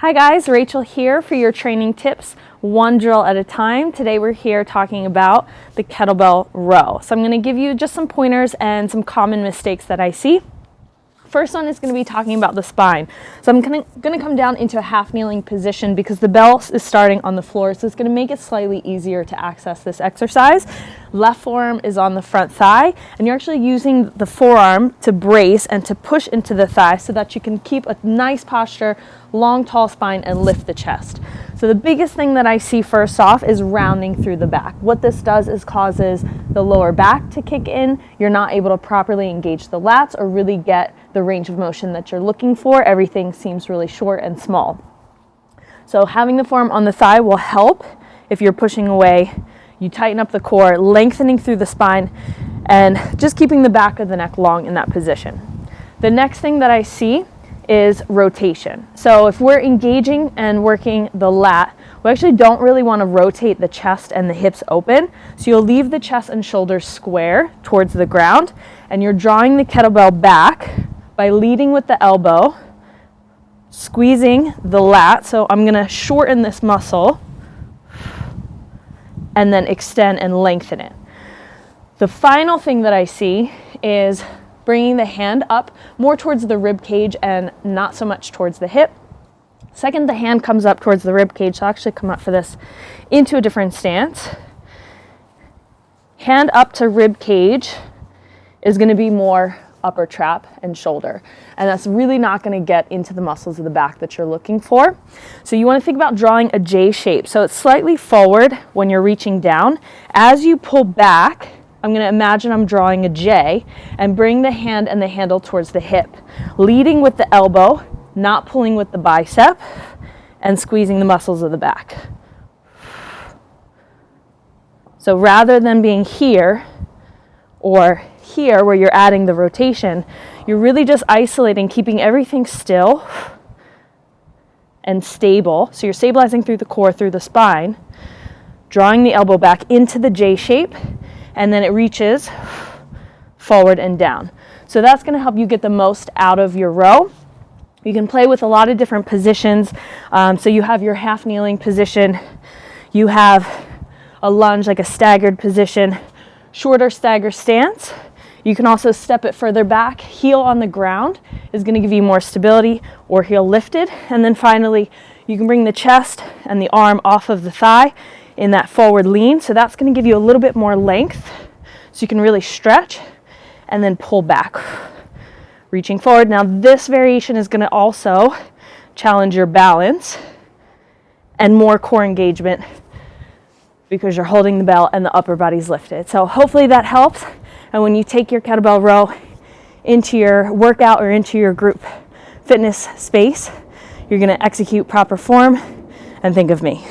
Hi guys, Rachel here for your training tips, one drill at a time. Today we're here talking about the kettlebell row. So I'm going to give you just some pointers and some common mistakes that I see. First one is going to be talking about the spine. So I'm going to come down into a half kneeling position because the bell is starting on the floor, so it's going to make it slightly easier to access this exercise. Left forearm is on the front thigh, and you're actually using the forearm to brace and to push into the thigh so that you can keep a nice posture, long, tall spine, and lift the chest. So the biggest thing that I see first off is rounding through the back. What this does is causes the lower back to kick in. You're not able to properly engage the lats or really get the range of motion that you're looking for. Everything seems really short and small. So having the forearm on the thigh will help if you're pushing away. You tighten up the core, lengthening through the spine, and just keeping the back of the neck long in that position. The next thing that I see is rotation. So if we're engaging and working the lat, we actually don't really want to rotate the chest and the hips open. So you'll leave the chest and shoulders square towards the ground, and you're drawing the kettlebell back by leading with the elbow, squeezing the lat. So I'm going to shorten this muscle and then extend and lengthen it. The final thing that I see is bringing the hand up more towards the rib cage and not so much towards the hip. Second, the hand comes up towards the rib cage. So I'll actually come up for this into a different stance. Hand up to rib cage is going to be more upper trap and shoulder. And that's really not going to get into the muscles of the back that you're looking for. So you want to think about drawing a J shape. So it's slightly forward when you're reaching down. As you pull back, I'm going to imagine I'm drawing a J and bring the hand and the handle towards the hip, leading with the elbow, not pulling with the bicep, and squeezing the muscles of the back. So rather than being here or here where you're adding the rotation, you're really just isolating, keeping everything still and stable. So you're stabilizing through the core, through the spine, drawing the elbow back into the J shape, and then it reaches forward and down. So that's going to help you get the most out of your row. You can play with a lot of different positions. So you have your half kneeling position, you have a lunge like a staggered position, shorter stagger stance. You can also step it further back. Heel on the ground is going to give you more stability, or heel lifted. And then finally, you can bring the chest and the arm off of the thigh in that forward lean. So that's going to give you a little bit more length so you can really stretch and then pull back, reaching forward. Now this variation is going to also challenge your balance and more core engagement because you're holding the bell and the upper body's lifted. So hopefully that helps. And when you take your kettlebell row into your workout or into your group fitness space, you're going to execute proper form and think of me.